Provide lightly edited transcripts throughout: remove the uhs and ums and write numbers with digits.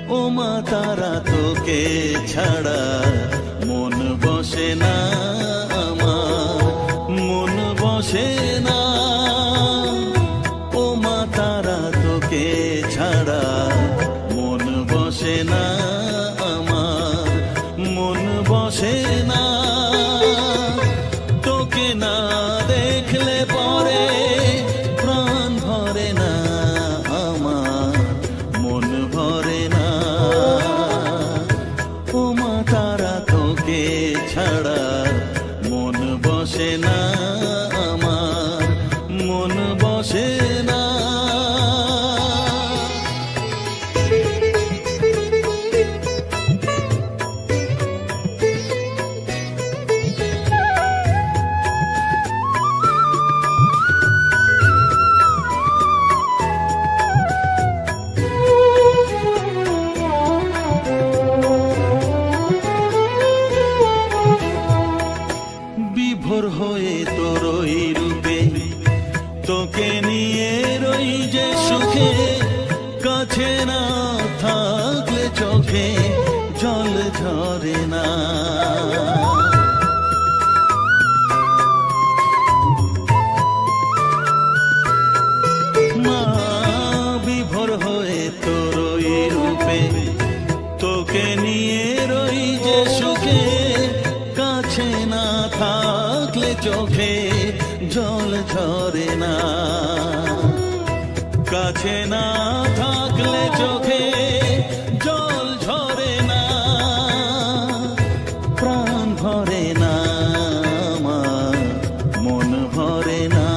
ও মা তারা তোকে ছাড়া মন বসে না আমার, মন বসে না। ও মা তারা তোকে ছাড়া মন বসে না আমার, মন বসে না। তোকে না দেখলে পরে প্রাণ ভরে না আমার, মন ভরে না। ও মা তারা তোকে ছাড়া মন বসে না আমার, মন বসে না। বিভোর হয়ে তোরই রূপে তোকে নিয়ে রই যে সুখে, কাছে না থাকলে চোখে জল ঝরে না। মা বিভোর হয়ে তোরই রূপে তোকে নিয়ে রই যে সুখে, কাছে না থাকলে চোখে জল ঝরে না। কাছে না থাকলে চোখে জল ঝরে না, প্রাণ ভরে না আমার, মন ভরে না,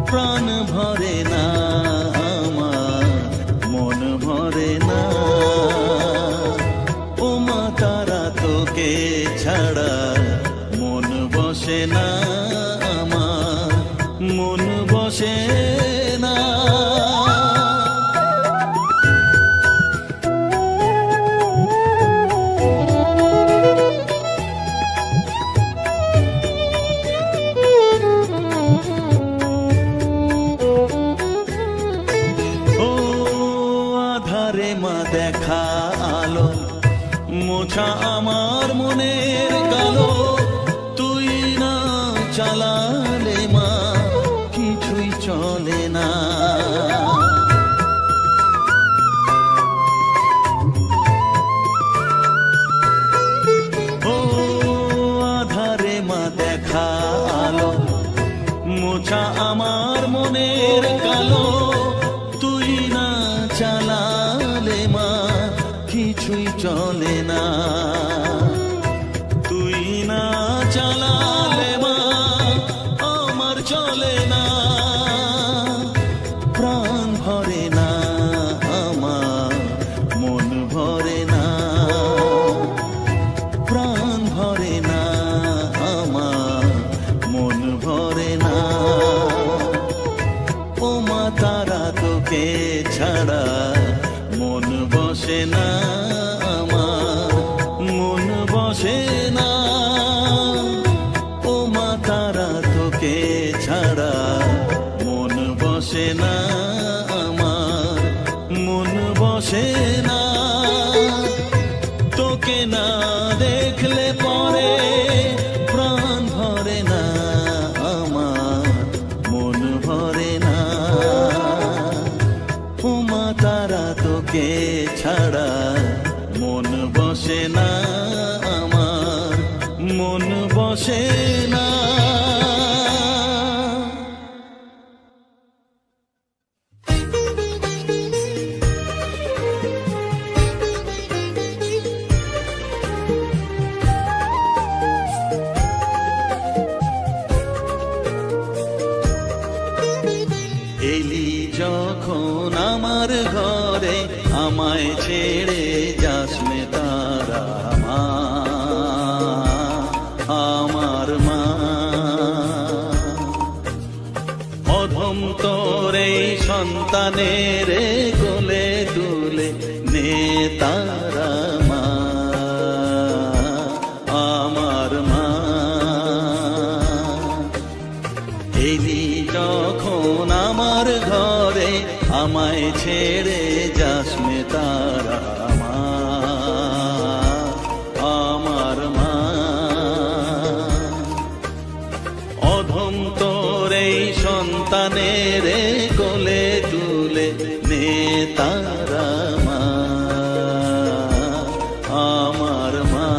প্রাণ ভরে না আমার, মন ভরে না। ও মা তারা তোকে ছাড়া মন বসে না আমার, মন বসে না। ও আধারে মা দেখা আলো মোছা আমার মনের কালো, তুই না চালালে মা কিছুই চলে না। ও আধারে মা দেখা আলো মোছা আমার মনের কালো, তুই না চালালে মা কিছুই চলে না। তুই না চালালে মা আমার চলে না, প্রাণ ভরে না আমার, মন ভরে না, প্রাণ ভরে না আমার, মন ভরে না। ও মা তারা তোকে ছাড়া মন বসে না আমার, মন বসে না। ও মা তারা তোকে ছাড়া মন বসে না আমার, মন বসে না। তোকে না দেখলে পরে প্রাণ ভরে না আমার, মন ভরে না। ও মা তারা তোকে ছাড়া মন বসে না আমার, মন বসে না। এলি যখন আমার ঘরে আমায় ছেড়ে যাস মে তারা মা, আমার মা। অধম তোর এই সন্তানের কোলে তুলে নে তারা মা, আমার মা। এলি যখন আমার ঘরে আমায় ছেড়ে যাসমে তারা মা, আমার মা। অধম তোর এই সন্তানের কোলে তুলে নে তারা মা, আমার মা।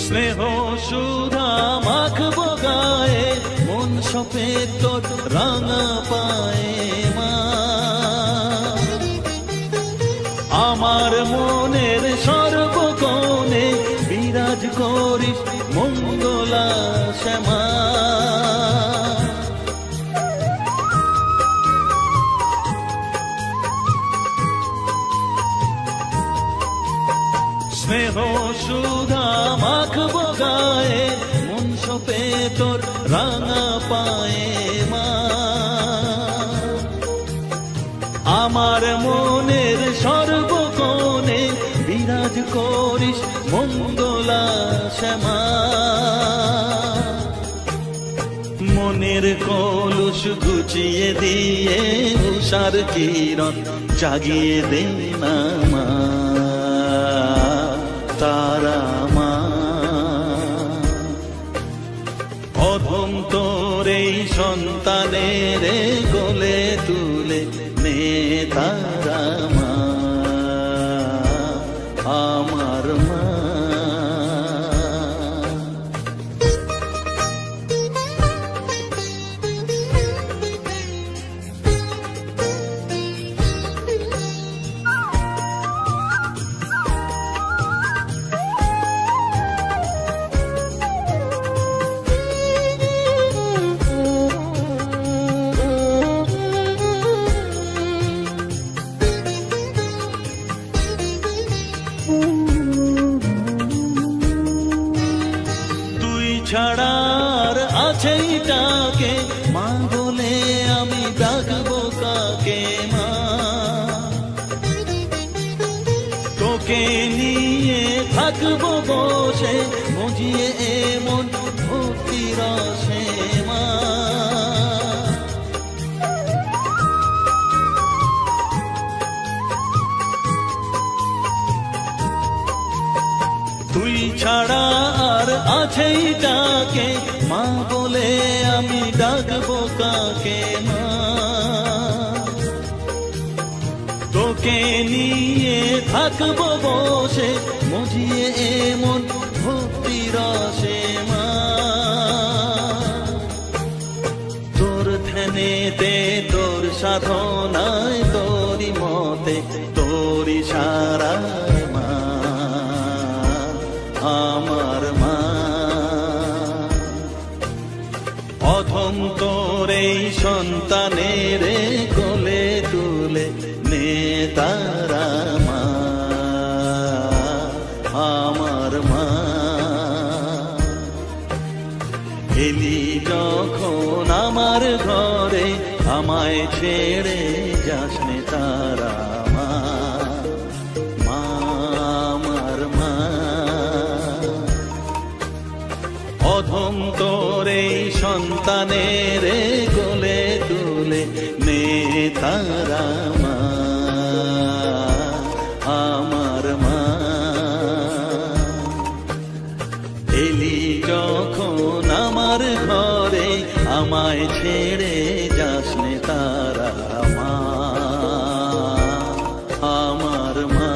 স্নেহ সুধা মাখবো গায়ে, মন সপে তোর রাঙা পায়ে মা। আমার মনের সর্বকোণে বিরাজ করিস মঙ্গলা শ্যামা। স্নেহ সুধা মাখবো গায়ে, মন সপে তোর রাঙা পায়ে মা। আমার মনের সর্বকোণে বিরাজ করিস মঙ্গলা শ্যামা। মনের কলুষ ঘুচিয়ে দিয়ে উষার কিরণ জাগিয়ে দে না মা, তারা মা। অধম তোর এই সন্তানের কোলে তুলে নে তারা মা, আমার মা। ছাড়ার আছেই তাকে মা বলে আমি ডাকবো কাকে মা। তোকে নিয়ে থাকবো বসে মজিয়ে এমন ভক্তি রসে মা। তুই ছাড়া আর আছেই তাকে মা বলে আমি ডাকবো কাকে মা। তোকে নিয়ে থাকবো বসে মজিয়ে এমন ভক্তি রসে মা। তোর ধ্যানেতে তোর সাধনায় তোরি মতে তোরি সারায় মা, আমার মা। অধম তোর এই সন্তানের কোলে তুলে নে তারা মা, আমার মা। এলি যখন আমার ঘরে আমায় ছেড়ে যাস নে তারা মা, মা, আমার মা। অধম তোর এই সন্তানের কোলে তুলে নে তারা মা, আমার মা। এলি যখন আমার ঘরে আমায় ছেড়ে যাস নে তারা মা, আমার মা।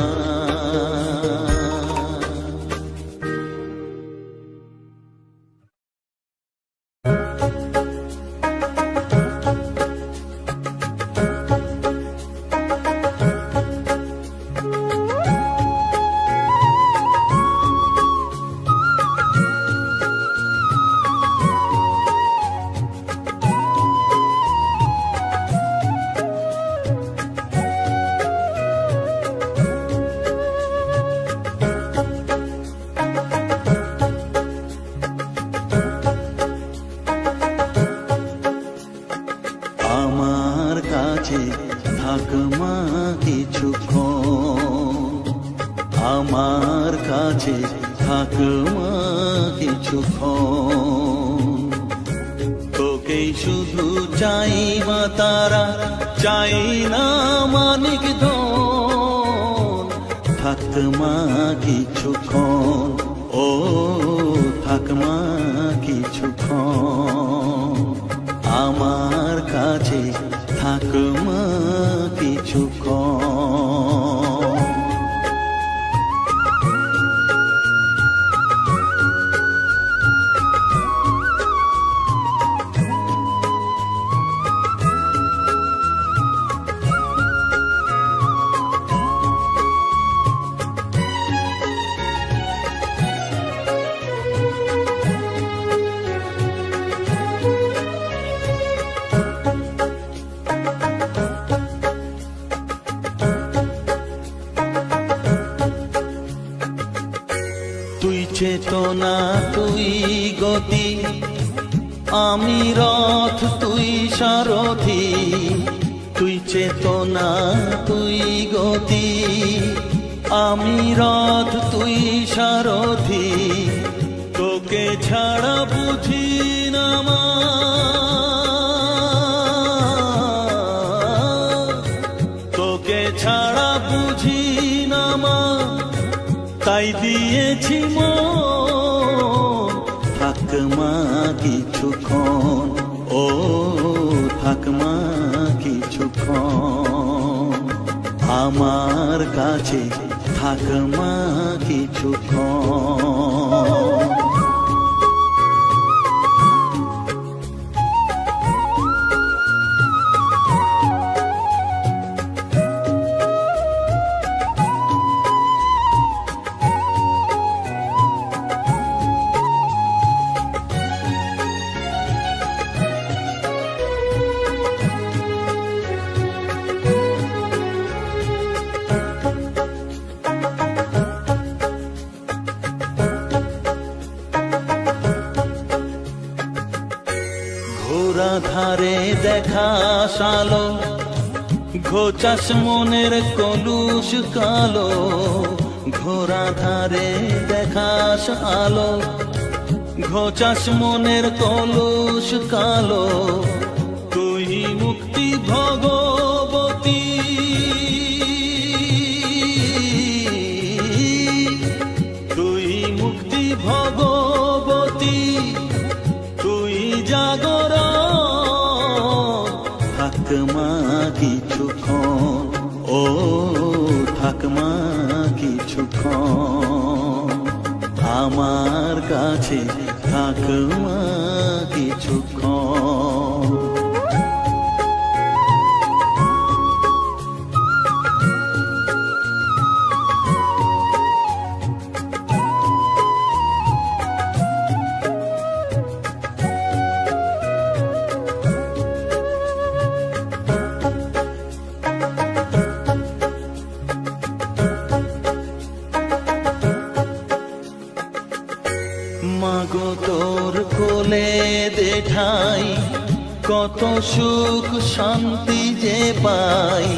থাক মা কিছুক্ষণ, আমার কাছে থাক মা কিছুক্ষণ। তোকেই শুধু চাই মা তারা, চাই না মানিক ধন। থাক মা কিছুক্ষণ, ও থাক মা কিছুক্ষণ, আমার কাছে থাক মা কিছুক্ষণ। তুই চেতনা তুই গতি, আমি রথ তুই সারথি। তুই চেতনা তুই গতি, আমি রথ তুই সারথি। তোকে ছাড়া বুঝি না মা, তোকে ছাড়া বুঝি না মা, তাই দিয়েছি মন। থাক মা কিছুক্ষণ, ও থাক মা কিছুক্ষণ, আমার কাছে থাক মা কিছুক্ষণ। ঘোরা ধারে দেখা সালো, ঘোচাস মনের কলুষ কালো। ঘোরা ধারে দেখাস আলো, ঘোচাস মনের কলুষ কালো। তুই মুক্তি ভগবতী, তুই মুক্তি ভগবতী, তুই জাগর। থাক মা কিছুক্ষণ, ও থাক মা কিছুক্ষণ, আমার কাছে থাক মা কিছুক্ষণ। মাগো তোর কোলে দে ঠাই, কত সুখ শান্তি যে পাই।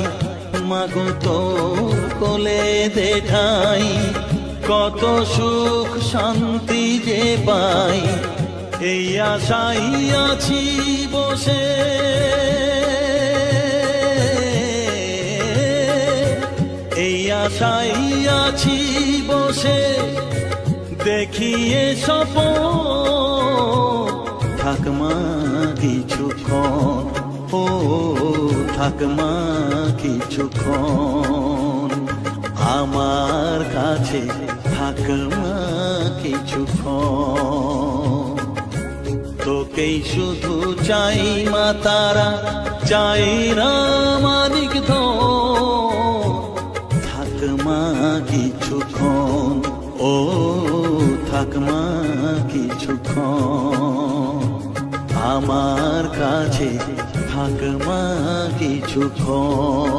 মাগো তোর কোলে দে ঠাই, কত সুখ শান্তি যে পাই। এই আশাই আছি বসে, এই আশাই আছি বসে, দেখিয়ে স্বপন। থাক মা কিছুক্ষণ, ও থাক মা কিছুক্ষণ, আমার কাছে থাক মা কিছুক্ষণ। তোকেই শুধু চাই মা তারা, চাই না মানিক ধন। থাক মা কিছুক্ষণ, ও থাক মা কিছুক্ষণ, আমার কাছে থাক মা কিছুক্ষণ।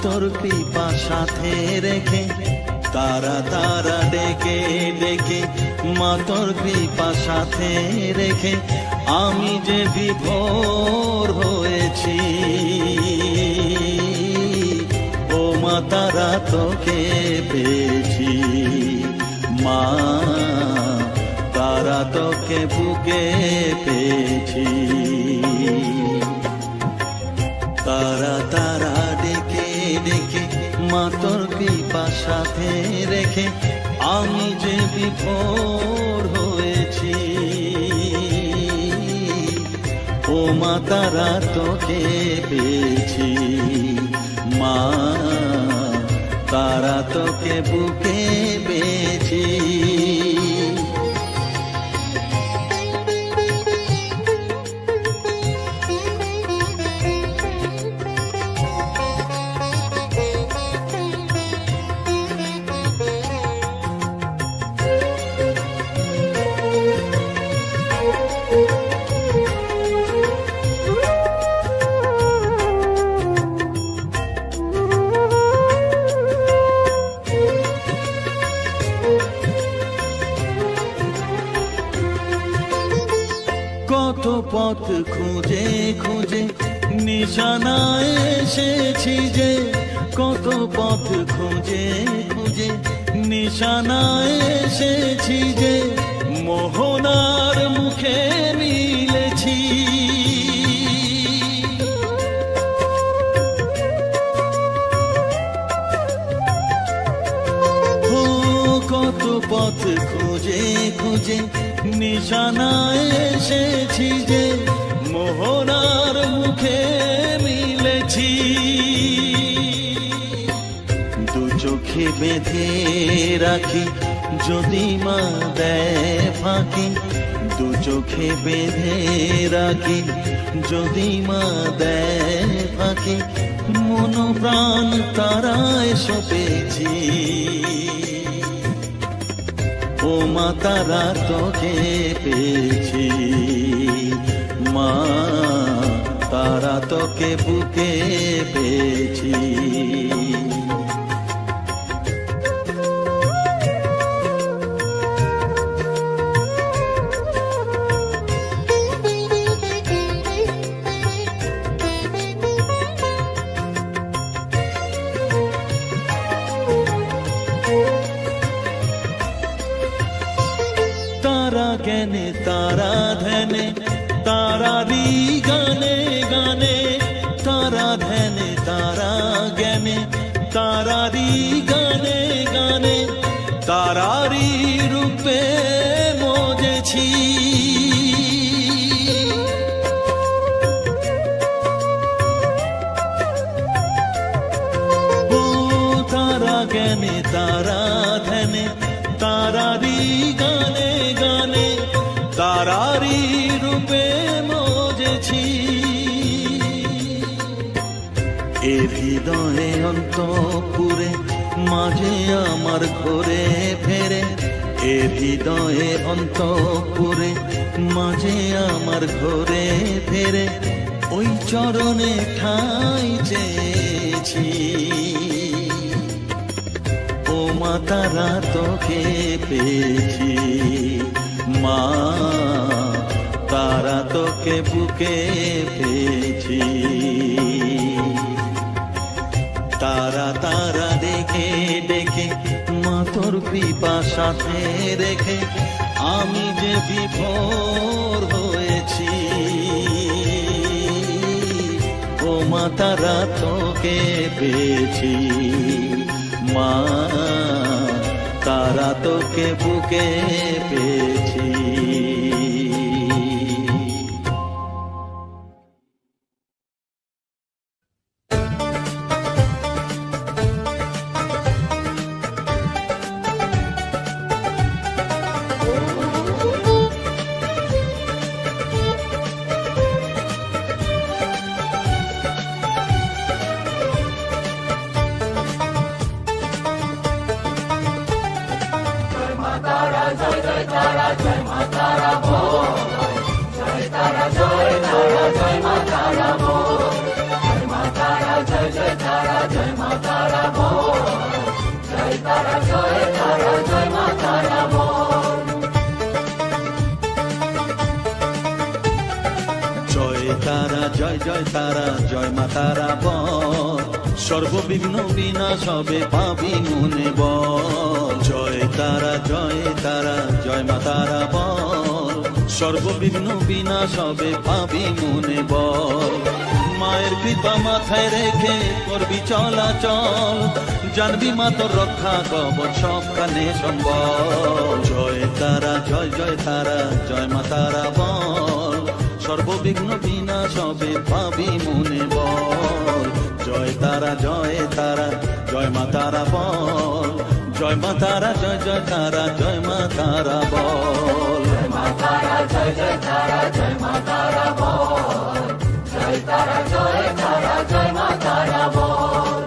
তোর কৃপা সাথে রেখে, তারা তারা ডেকে ডেকে মা তোর কৃপা সাথে রেখে আমি যে বিভোর হয়েছি। ও মা তারা তোকে পেয়েছি, মা তারা তোকে বুকে পেয়েছি। তারা তারা ডেকে ডেকে মা তোর কৃপা সাথে রেখে আমি যে বিভোর হয়েছি। ও মা তারা তোকে পেয়েছি, মা তারা তোকে বুকে পেয়েছি। কত পথ খুঁজে খুঁজে নিশানায় এসেছি যে, কত পথ খুঁজে খুঁজে নিশানায় এসেছি যে, মোহনার মুখে মিলেছি। কত পথ খুঁজে খুঁজে নিশানায় এসেছি যে, মোহনার মুখে মিলেছি। দু চোখে বেঁধে রাখি যদি মা দেয় ফাঁকি, দু চোখে বেঁধে রাখি যদি মা দেয় ফাঁকি, মন প্রাণ তারায় সপেছি। ও মা তারা তোকে পেয়েছি, মা তারা তোকে বুকে পেয়েছি। তারা জ্ঞানে তারা ধ্যানে তারারি গানে গানে, তারা ধ্যানে তারা জ্ঞানে তারারি গানে গানে, তারারি রূপে মজেছি। ও তারা জ্ঞানে তারা ধ্যানে তারারি গানে গানে, তারারি রূপে মজেছি। এ হৃদয়ে অন্তঃপুরে মাঝে আমার ঘরে ফেরে, এ হৃদয়ে অন্তঃপুরে মাঝে আমার ঘরে ফেরে, ওই চরণে ঠাঁই চেয়েছি। ও মা তারা তোকে পেয়েছি, মা তারা তোকে বুকে পেয়েছি। তারা তারা ডেকে ডেকে মা তোর কৃপা সাথে রেখে আমি যে বিভোর হয়েছি। ও মা তারা তোকে পেয়েছি, মা তারা তোকে বুকে পেয়েছি। Jai Mata Ra, Jai Mata Ra, জয় মা তারা বল, জয় তারা জয় মা তারা বল। জয় তারা জয় জয় তারা জয় মা তারা বল, সর্ববিঘ্ন বিনাশ হবে পাবি মনে বল। জয় তারা জয় মা তারা বল, সর্ববিঘ্ন বিনাশ হবে পাবি মনে বল। মায়ের কৃপা মাথায় রেখে করবি চলাচল, জানবি মা তোর রক্ষা কবচ সবখানে সম্বল। জয় তারা জয় তারা জয় মা তারা বল, সর্ববিঘ্ন বিনাশ হবে পাবি মনে বল। জয় তারা জয় মা তারা বল, জয় মা তারা জয় তারা জয় মা তারা বল। জয় মা তারা জয় তারা জয় মা তারা বল, জয় তারা জয় মা তারা বল।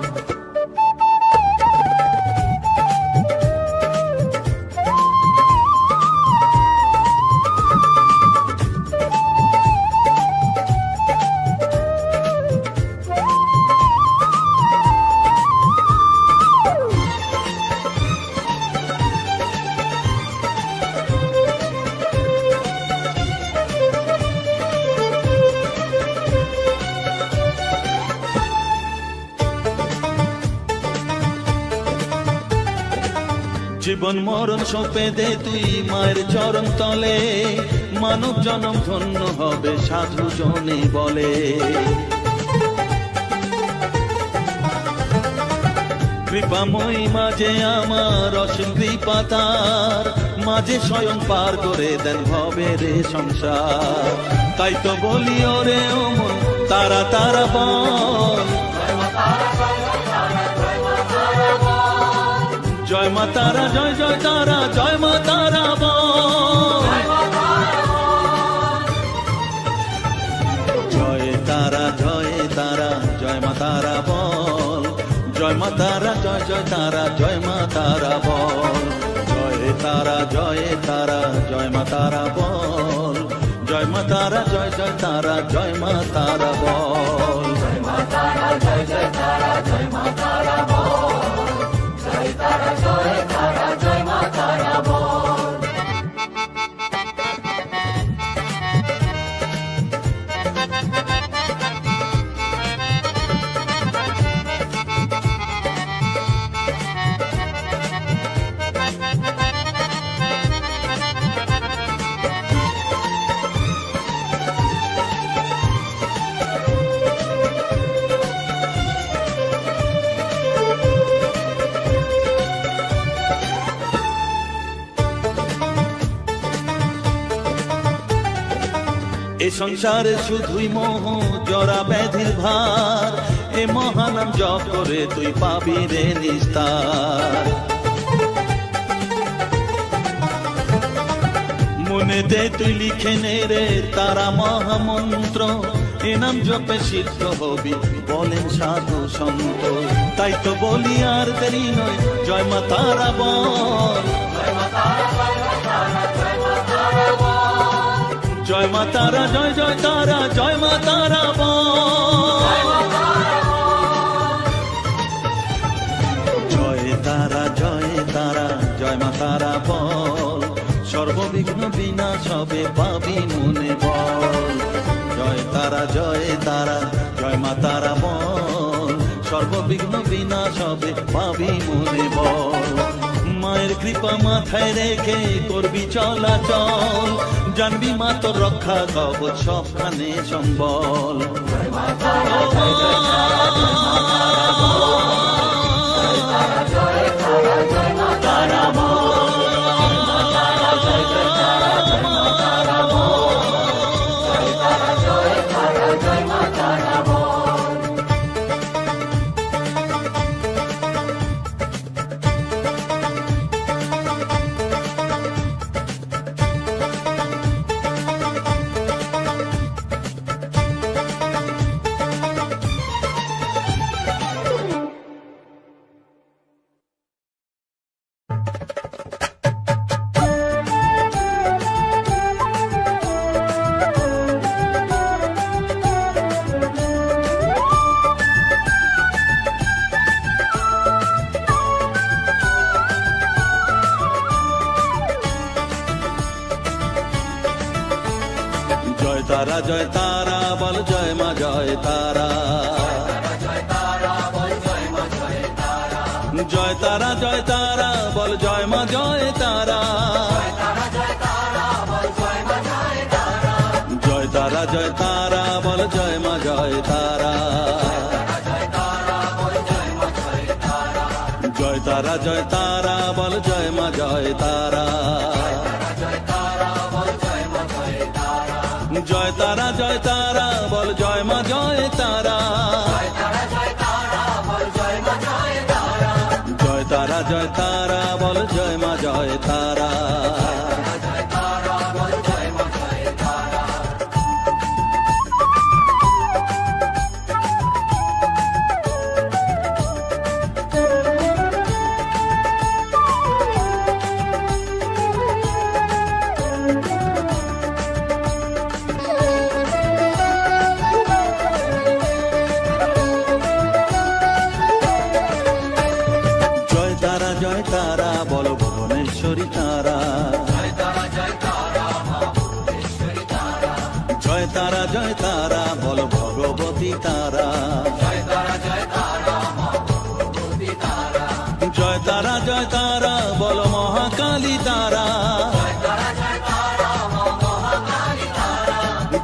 জীবন মরণ সঁপে দে তুই মায়ের চরণ তলে, মানব জনম ধন্য হবে সাধু জনে বলে। কৃপাময়ী মাঝে আমার অসীম কৃপা তার, মাঝে স্বয়ং পার করে দেন ভবের সংসার। তাই তো বলি ওরে ও মন তারা তারা বল, জয় মা তারা জয় তারা জয় মা তারা বল। জয় তারা জয় মা তারা বল, জয় মা তারা জয় তারা জয় মা তারা বল। জয় তারা জয় মা তারা বল, জয় মা তারা জয় তারা জয় মা তারা বল। জয় মা তারা জয় তারা জয় মা তারা বল, জয় তারা জয় মা তারা বল। এ সংসারে শুধুই মোহ জরা ব্যাধির ভার, এ মহানাম জপ করে তুই পাবি রে নিস্তার। মনে দে তুই লিখে নে রে তারা মহামন্ত্র, এ নাম জপে সিদ্ধ হবি বলেন সাধু সন্ত। তাই তো বলি আর দেরি নয় জয় মা তারা বল, জয় মা তারা জয় জয় মা তারা জয় তারা জয় মা তারা বল। জয় তারা জয় মা তারা বল, সর্ববিঘ্ন বিনাশ হবে পাবি মনে বল। জয় তারা জয় মা তারা বল, সর্ববিঘ্ন বিনাশ হবে পাবি মনে বল। মায়ের কৃপা মাথায় রেখে করবি চলাচল, জানবি মা তোর রক্ষা কবচ সবখানে সম্বল। জয় মা তারা জয় মা তারা বল। তারা জয় তারা বল জয় মা জয় তারা। জয় তারা জয় তারা বল জয় মা জয় তারা। জয় তারা জয় তারা বল জয় মা জয় তারা। জয় তারা জয় তারা বল জয় মা জয় তারা। জয় তারা জয় তারা বল জয় মা জয় তারা। জয় তারা জয় তারা বল জয় মা জয় তারা। জয় তারা বল ভুবনেশ্বরী তারা। জয় তারা জয় তারা বল ভগবতী তারা। জয় তারা জয় তারা বল মহাকালী তারা।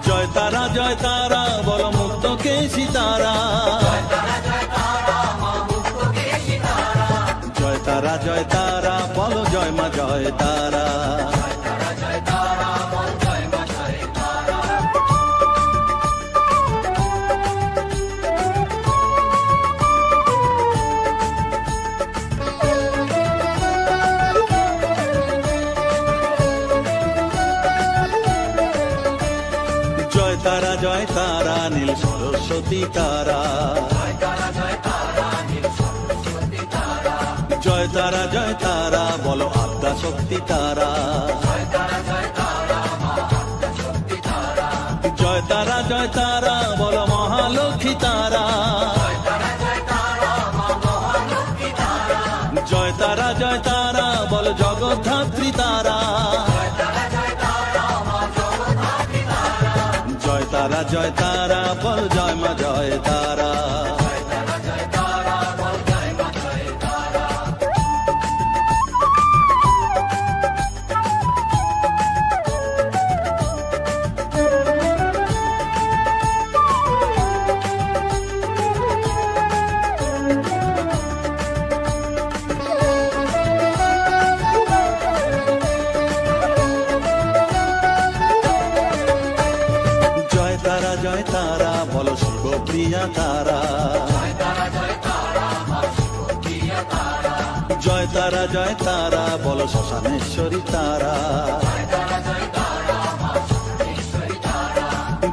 জয় তারা জয় তারা বল মুক্তকেশী তারা। জয় তারা জয় তারা বল জয় মা জয় তারা। জয় তারা জয় তারা নীল সরস্বতী তারা। জয় তারা জয় তারা বলো আদ্যা শক্তি তারা। জয় তারা জয় তারা বলো মহালক্ষ্মী তারা। জয় তারা জয় তারা বলো জগদ্ধাত্রী তারা। জয় তারা জয় তারা বল জয় মা জয় তারা। জয় তারা বলো শিবপ্রিয়া তারা। জয় তারা জয় তারা বলো শ্মশানেশ্বরী তারা।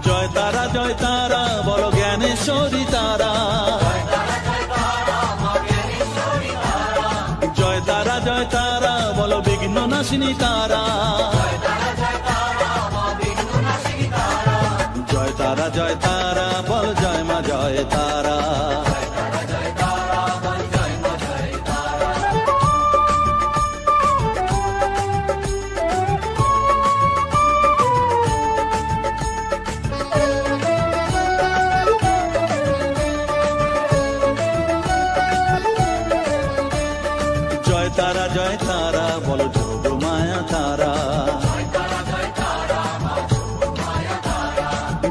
জয় তারা জয় তারা বলো জ্ঞানেশ্বরী তারা। জয় তারা জয় তারা বলো বিঘ্ন নাশিনী তারা। জয় তারা জয় তারা বল জয় মা জয় তারা। জয় তারা জয় তারা বলো যোগ মায়া তারা।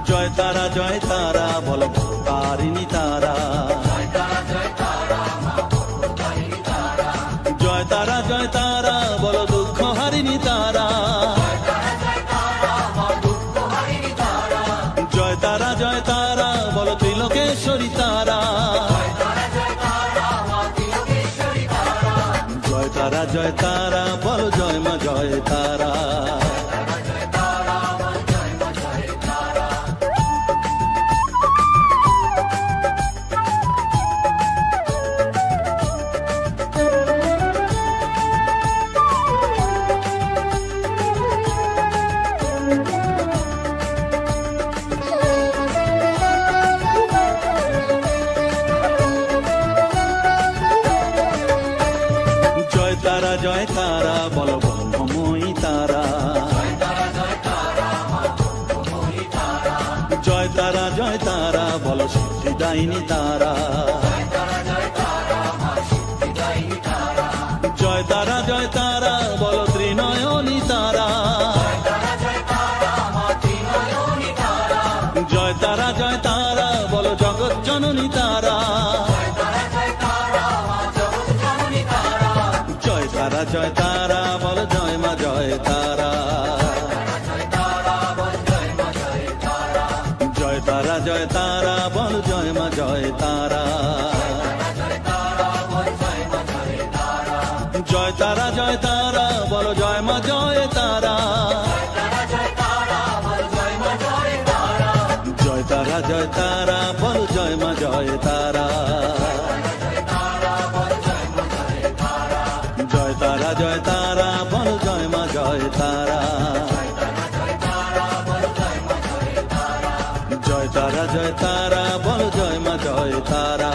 জয় তারা জয় তারা বলো তারিণী তারা। জয় তারা জয় তারা বলো দুঃখ হারিণী তারা। জয় তারা জয় তারা বলো ত্রিলোকেশ্বরী তারা। জয় তারা জয় তারা বলো জয় মা জয় তারা। জয় তারা জয় তারা বলো ব্রহ্মময়ী তারা। বিদায়িনী তারা। জয় তারা জয় তারা বলো ত্রিনয়নী তারা। জয় তারা জয় তারা বলো জগৎ জননী তারা। জয় তারা জয় তারা বলো জয় মা জয় তারা। জয় তারা জয় তারা বলো জয় মা জয় তারা। জয় তারা জয় তারা বলো জয় মা জয় তারা। জয় তারা জয় তারা বলো জয় মা জয় তারা। জয় তারা জয় তারা বলো জয় মা জয় তারা। জয় তারা জয় তারা বলো জয় মা জয় তারা।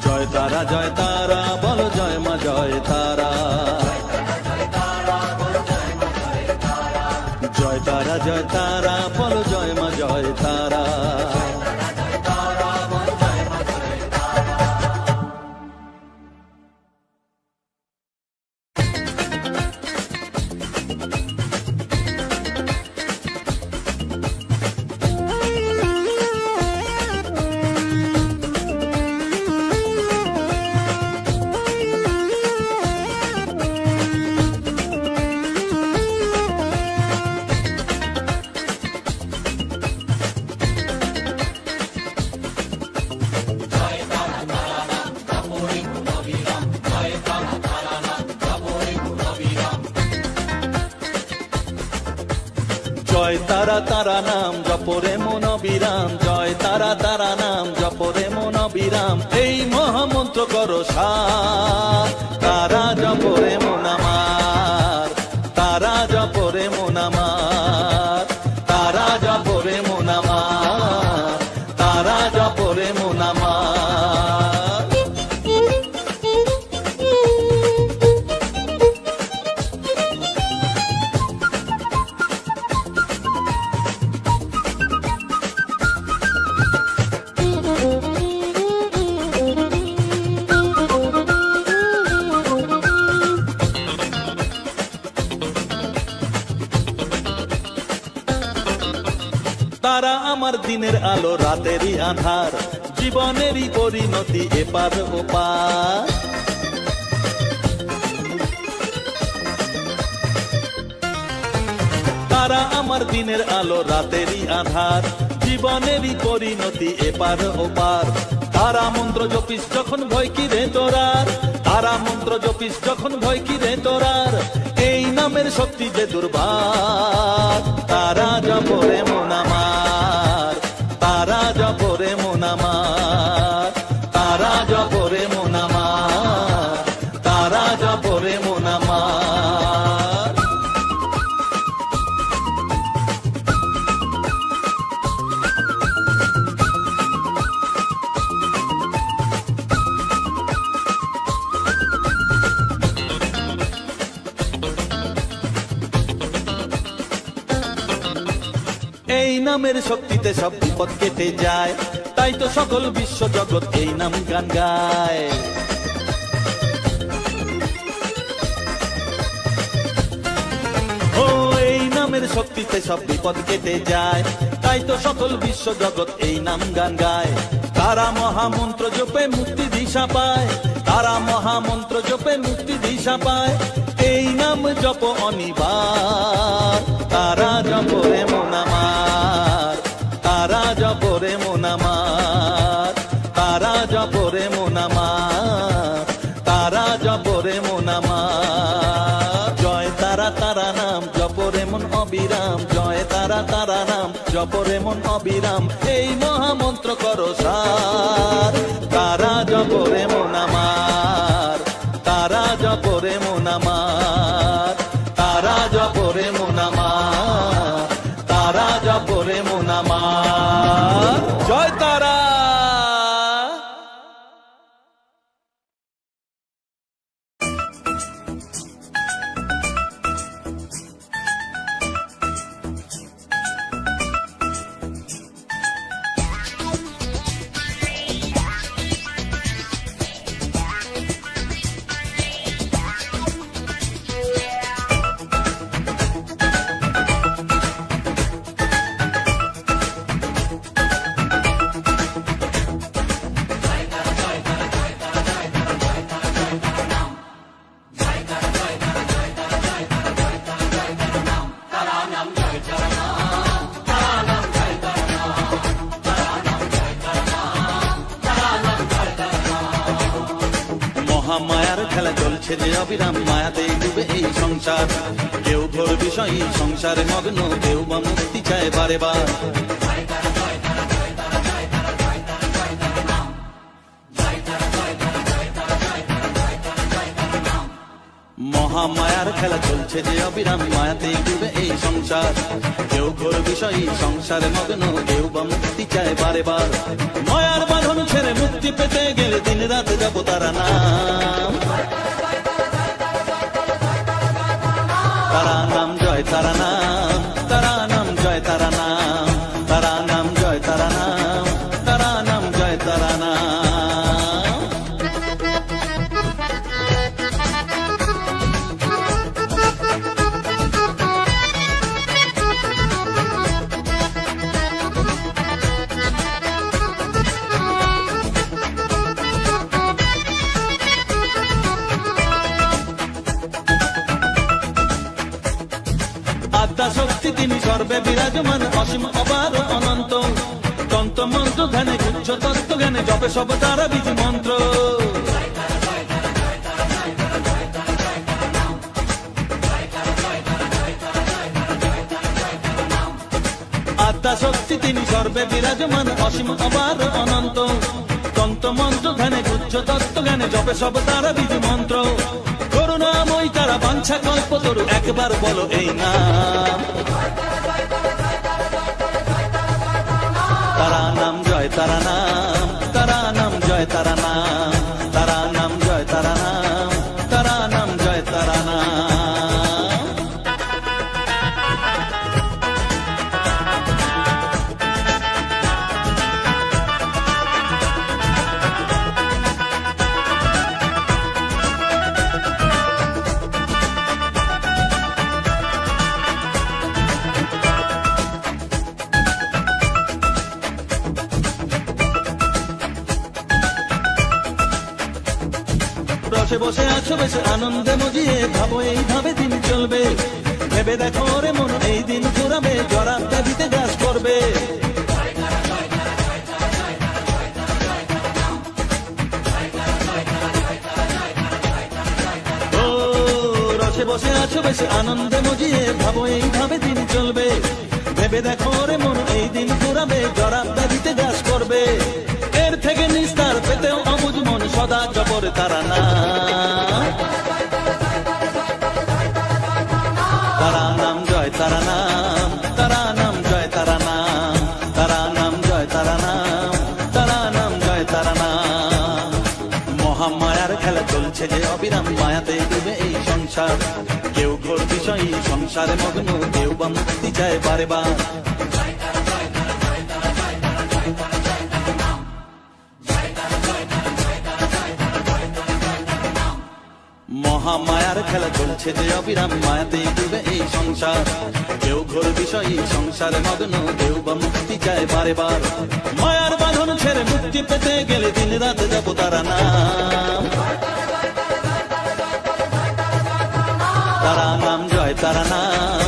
জয় তারা জয় তারা বলো জয় মা জয় তারা। জয় তারা জয় তারা বলো জয় মা জয় তারা। জয় তারা তারা নাম জপরে মন বিরাম। জয় তারা তারা নাম জপরে মন বিরাম। এই মহামন্ত্র করো সার। তারা জপরে মন আমার। তারা জপরে মন আমার। তারা জপরে মন আমার। তারা জপরে মন আমার। তারা আমার দিনের আলো রাতেরই আধার। জীবনেরই পরিণতি এপার ওপার। তারা আমার দিনের আলো রাতেরই আধার। জীবনেরই পরিণতি এপার ওপার। তারা মন্ত্র জপিস যখন ভয় কি রে তোরার। তারা মন্ত্র জপিস যখন ভয় কি রে তোরার। এই নামের শক্তি যে দুর্বার। তারা জপরে মন আমার। তারা জপরে মন আমার। তারা জপরে মন আমার। তারা জপরে মন আমার। এই নামের শক্তিতে সব বিপদ কেটে যায়। তাই তো সকল বিশ্ব জগৎ এই নাম গান গায়। ও এই নামের শক্তিতে সব বিপদ কেটে যায়। তাই তো সকল বিশ্ব জগৎ এই নাম গান গায়। তারা মহামন্ত্র জপে মুক্তি দিশা পায়। তারা মহামন্ত্র জপে মুক্তি দিশা পায়। এই নাম জপ অনিবার। তারা জপরে মন আমার। তারা জপরে মন আমার। তারা জপরে মন আমার। তারা জপরে মন আমার। জয় তারা তারা নাম জপরে মন অবিরাম। জয় তারা তারা নাম জপরে মন অবিরাম। এই মহামন্ত্র করো সার। তারা জপরে মন আমার। তারা জপরে মন আমার। তারা জপরে মন আমার। তারা জপরে মন আমার। জয় তারা। চলছে যে অবিরাম, মায়াতে ডুবে এই সংসার। কেউ ঘোর বিষয়ী সংসারে মগ্ন, কেউ বা মুক্তি চায় বারে বার। মহামায়ার খেলা চলছে যে অবিরাম, মায়াতে ডুবে এই সংসার। কেউ ঘোর বিষয়ী সংসারে মগ্ন, কেউ বা মুক্তি চায় বারে বার। মায়ার বাঁধন ছেড়ে মুক্তি পেতে গেলে দিন রাত যাবো তারা নাম, তারা নাম জয় তারা নাম, তারা নাম জয় তারা নাম, তারা নাম জয় তারা নাম, তারা নাম জয় তারা নাম। আত্মা শক্তি তিনি সর্বে বিরাজমান, অসীম অপার অনন্ত। তন্ত্র মন্ত্র ধ্যানে গুচ্ছ তত্ত্ব জ্ঞানে জপে সব তারা বীজ মন্ত্র। আত্মা শক্তি তিনি সর্বে বিরাজমান, অসীম অপার অনন্ত। তন্ত্র মন্ত্র ধ্যানে গুচ্ছ তত্ত্ব জ্ঞানে জপে সব তারা বীজ মন্ত্র। করুণাময়ী তারা বাঞ্ছা কল্প তরু, একবার বলো এই নাম, তারা নাম জয় তারা নাম, তারা নাম জয় তারা নাম, তারা নাম জয় তারা নাম, তারা নাম জয় তারা নাম। রসে বসে আছো বেশে আনন্দে মজিয়ে, ভাবো এইভাবে দিন চলবে। ভেবে দেখো রে মন এই দিন ঘুরাবে, জরা ব্যাধিতে গ্রাস করবে। ও রসে বসে আছো বেশে আনন্দে মজিয়ে, ভাবো এইভাবে দিন চলবে। ভেবে দেখো রে মন এই দিন ঘুরাবে, জরা ব্যাধিতে গ্রাস করবে। এর থেকে নিস্তার পেতেও অবুঝ মন সদা জবর তারা নাম, তারা নাম জয় তারা নাম, তারা নাম জয় তারা নাম, তারা নাম জয় তারা নাম, তারা নাম জয় তারা নাম। মহামায়ার খেলা চলছে যে অবিরাম, মায়াতে ডুবে এই সংসার। কেউ ঘোর বিষয়ী সংসারে মগ্ন, কেউ বা মুক্তি চায় বারে বার। মহামায়ার খেলা চলছে যে অবিরাম, মায়াতে ডুবে এই সংসার। কেউ ঘোর বিষয়ী সংসারে মগ্ন, কেউ বা মুক্তি চায় বারে বার। মায়ার বাঁধন ছেড়ে মুক্তি পেতে গেলে দিন রাত যাবো তারা নাম, তারা নাম জয় তারা নাম,